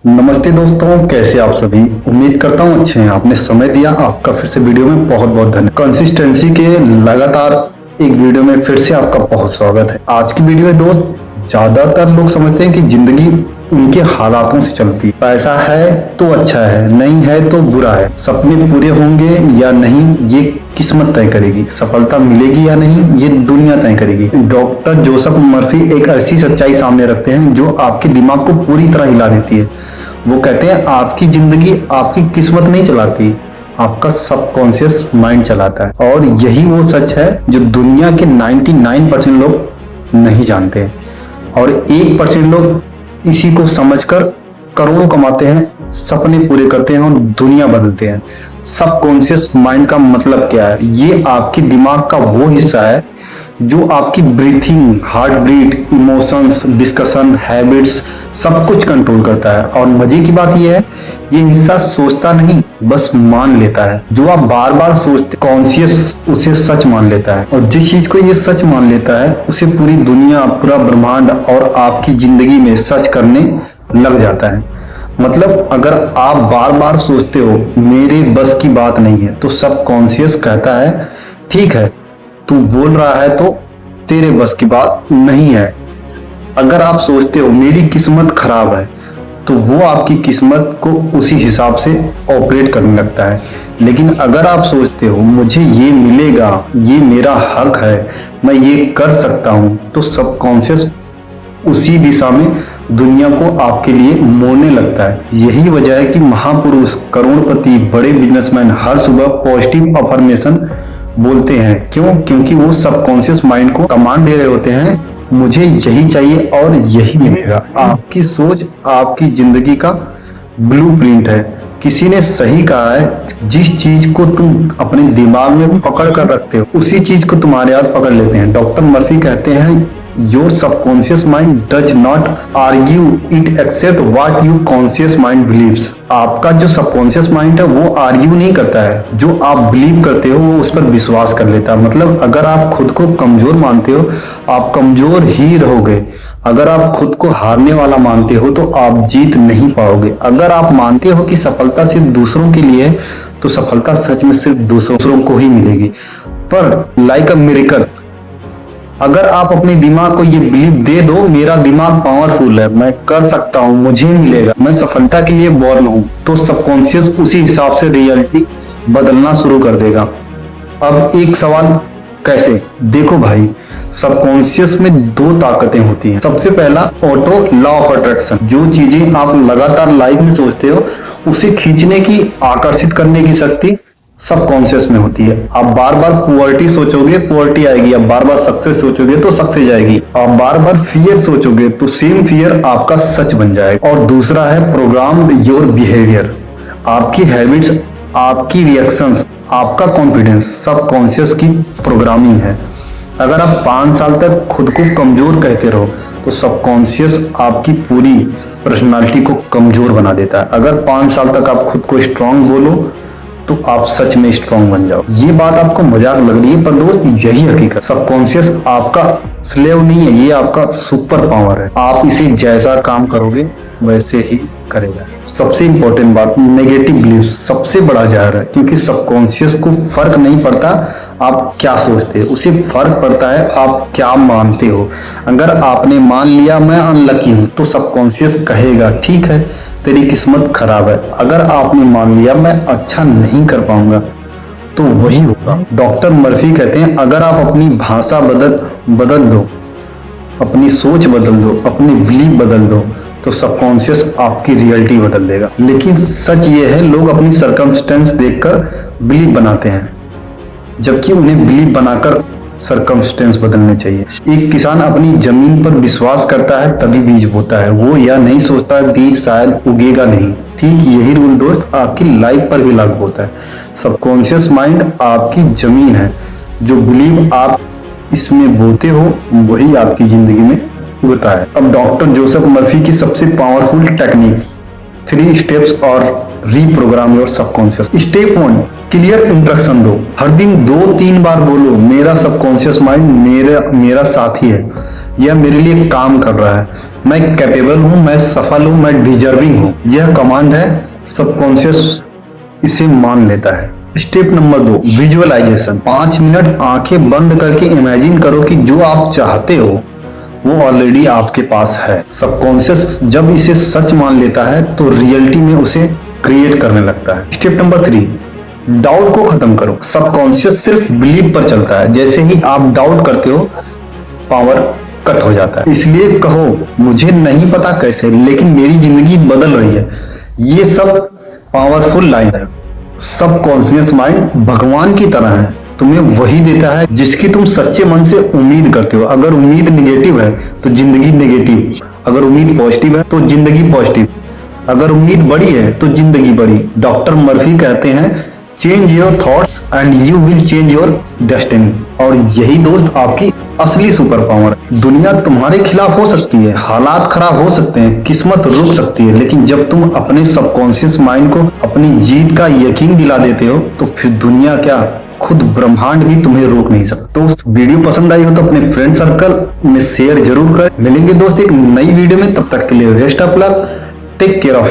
नमस्ते दोस्तों, कैसे आप सभी। उम्मीद करता हूँ अच्छे हैं। आपने समय दिया, आपका फिर से वीडियो में बहुत बहुत धन्यवाद। कंसिस्टेंसी के लगातार एक वीडियो में फिर से आपका बहुत स्वागत है। आज की वीडियो में दोस्त, ज्यादातर लोग समझते हैं कि जिंदगी उनके हालातों से चलती है। पैसा है तो अच्छा है, नहीं है तो बुरा है। सपने पूरे होंगे या नहीं ये किस्मत तय करेगी। सफलता मिलेगी या नहीं ये दुनिया तय करेगी। डॉक्टर जोसेफ मर्फी एक ऐसी सच्चाई सामने रखते हैं जो आपके दिमाग को पूरी तरह हिला देती है। वो कहते हैं आपकी जिंदगी आपकी किस्मत नहीं चलाती, आपका सबकॉन्शियस माइंड चलाता है। और यही वो सच है जो दुनिया के 99% लोग नहीं जानते और 1% लोग इसी को समझकर करोड़ों कमाते हैं, सपने पूरे करते हैं और दुनिया बदलते हैं। सबकॉन्शियस माइंड का मतलब क्या है? ये आपके दिमाग का वो हिस्सा है जो आपकी breathing, heart beat, emotions, discussion, habits सब कुछ कंट्रोल करता है। और मजे की बात यह है, ये हिस्सा सोचता नहीं, बस मान लेता है। जो आप बार बार सोचते, कॉन्शियस उसे सच मान लेता है। और जिस चीज को ये सच मान लेता है उसे पूरी दुनिया, पूरा ब्रह्मांड और आपकी जिंदगी में सच करने लग जाता है। मतलब अगर आप बार बार सोचते हो मेरे बस की बात नहीं है, तो सबकॉन्शियस कहता है ठीक है, तू बोल रहा है तो तेरे बस की बात नहीं है। अगर आप सोचते हो मेरी किस्मत खराब है, तो वो आपकी किस्मत को उसी हिसाब से ऑपरेट करने लगता है। लेकिन अगर आप सोचते हो मुझे ये मिलेगा, ये मेरा हक है, मैं ये कर सकता हूं, तो सबकॉन्शियस उसी दिशा में दुनिया को आपके लिए मोड़ने लगता है। यही वजह है कि महापुरुष, करोड़पति, बड़े बिजनेसमैन हर सुबह पॉजिटिव अफर्मेशन बोलते हैं। क्यों? क्योंकि वो सबकॉन्शियस माइंड को कमांड दे रहे होते हैं, मुझे यही चाहिए और यही मिलेगा। आपकी सोच आपकी जिंदगी का ब्लूप्रिंट है। किसी ने सही कहा है, जिस चीज को तुम अपने दिमाग में पकड़ कर रखते हो उसी चीज को तुम्हारे हाथ पकड़ लेते हैं। डॉक्टर मर्फी कहते हैं your subconscious mind does not argue, it accept what you conscious mind believes. आपका जो सबकॉन्शियस माइंड है वो आर्ग्यू नहीं करता है, जो आप बिलीव करते हो वो उस पर विश्वास कर लेता है। मतलब अगर आप खुद को कमजोर मानते हो, आप कमजोर ही रहोगे। अगर आप खुद को हारने वाला मानते हो तो आप जीत नहीं पाओगे। अगर आप मानते हो कि सफलता सिर्फ दूसरों के लिए है, तो सफलता सच में सिर्फ दूसरों को ही मिलेगी। पर लाइक अ मिरेकल, अगर आप अपने दिमाग को ये बिलीव दे दो मेरा दिमाग पावरफुल है, मैं कर सकता हूँ, मुझे मिलेगा, मैं सफलता के लिए बॉर्न हूँ, तो सबकॉन्शियस उसी हिसाब से रियलिटी बदलना शुरू कर देगा। अब एक सवाल, कैसे? देखो भाई, सबकॉन्शियस में दो ताकतें होती हैं। सबसे पहला ऑटो लॉ ऑफ अट्रैक्शन। जो चीजें आप लगातार लाइफ में सोचते हो उसे खींचने की, आकर्षित करने की शक्ति सबकॉन्शियस में होती है। आप बार बार पुअर्टी सोचोगे, पुअर्टी आएगी। आप बार बार सक्सेस सोचोगे तो सक्सेस आएगी। आप बार बार फियर सोचोगे तो सेम फियर आपका सच बन जाएगा। और दूसरा है प्रोग्राम योर बिहेवियर। आपकी हैबिट्स, आपकी रिएक्शंस, आपका कॉन्फिडेंस सबकॉन्शियस की प्रोग्रामिंग है। अगर आप 5 साल तक खुद को कमजोर कहते रहो तो सबकॉन्शियस आपकी पूरी पर्सनालिटी को कमजोर बना देता है। अगर 5 साल तक आप खुद को स्ट्रांग बोलो तो आप सच में स्ट्रांग बन जाओ। ये बात आपको मजाक लग रही है, पर दोस्त यही हकीकत। सबकॉन्शियस आपका स्लेव नहीं है, ये आपका सुपर पावर है। आप इसे जैसा काम करोगे वैसे ही करेगा। सबसे इंपॉर्टेंट बात, नेगेटिव बिलीफ सबसे बड़ा जहर है, क्योंकि सबकॉन्शियस को फर्क नहीं पड़ता आप क्या सोचते हो, उसे फर्क पड़ता है आप क्या मानते हो। अगर आपने मान लिया मैं अनलकी हूं, तो सबकॉन्शियस कहेगा ठीक है, तेरी किस्मत खराब है। अगर आपने मान लिया मैं अच्छा नहीं कर पाऊंगा, तो वही होगा। डॉक्टर मर्फी कहते हैं अगर आप अपनी भाषा बदल दो, अपनी सोच बदल दो, अपनी बिलीफ बदल दो, तो सबकॉन्शियस आपकी रियलिटी बदल देगा। लेकिन सच ये है, लोग अपनी सर्कमस्टेंस देखकर बिलीफ बनाते हैं, जबकि उन्हें बिलीफ बनाकर सर्कमस्टेंस बदलने चाहिए। एक किसान अपनी जमीन पर विश्वास करता है तभी बीज बोता है, वो यह नहीं सोचता बीज शायद उगेगा नहीं। ठीक यही रूल दोस्त आपकी लाइफ पर भी लागू होता है। सबकॉन्शियस माइंड आपकी जमीन है, जो बिलीव आप इसमें बोते हो वही आपकी जिंदगी में उगता है। अब डॉक्टर जोसेफ मर्फी की सबसे पावरफुल टेक्निक, 3 स्टेप्स और reprogram your subconscious. Step 1, clear instruction दो। हर दिन 2-3 बार बोलो मेरा सबकॉन्शियस माइंड मेरा साथी है, यह मेरे लिए काम कर रहा है, मैं कैपेबल हूँ, मैं सफल हूँ, मैं डिजर्विंग हूँ। यह कमांड है, सबकॉन्शियस इसे मान लेता है। Step number 2, visualisation. 5 मिनट आंखें बंद करके इमेजिन करो कि जो आप चाहते हो वो ऑलरेडी आपके पास है। सबकॉन्शियस जब इसे सच मान लेता है तो रियलिटी में उसे क्रिएट करने लगता है। स्टेप नंबर 3, डाउट को खत्म करो। सबकॉन्शियस सिर्फ बिलीव पर चलता है। जैसे ही आप डाउट करते हो, पावर कट हो जाता है। इसलिए कहो, मुझे नहीं पता कैसे, लेकिन मेरी जिंदगी बदल रही है। ये सब पावरफुल लाइन है। सबकॉन्शियस माइंड भगवान की तरह है, तुम्हें वही देता है जिसकी तुम सच्चे मन से उम्मीद करते हो। अगर उम्मीद निगेटिव है तो जिंदगी नेगेटिव, अगर उम्मीद पॉजिटिव है तो जिंदगी पॉजिटिव, अगर उम्मीद बड़ी है तो जिंदगी बड़ी। डॉक्टर मर्फी कहते हैं, change your thoughts and you will change your destiny. और यही दोस्त आपकी असली सुपर पावर है। दुनिया तुम्हारे खिलाफ हो सकती है, हालात खराब हो सकते हैं, किस्मत रुक सकती है, लेकिन जब तुम अपने सबकॉन्शियस माइंड को अपनी जीत का यकीन दिला देते हो तो फिर दुनिया क्या, खुद ब्रह्मांड भी तुम्हें रोक नहीं सकता। दोस्त, वीडियो पसंद आई हो तो अपने फ्रेंड सर्कल में शेयर जरूर कर। मिलेंगे दोस्त एक नई वीडियो में, तब तक के लिए best of luck, take care of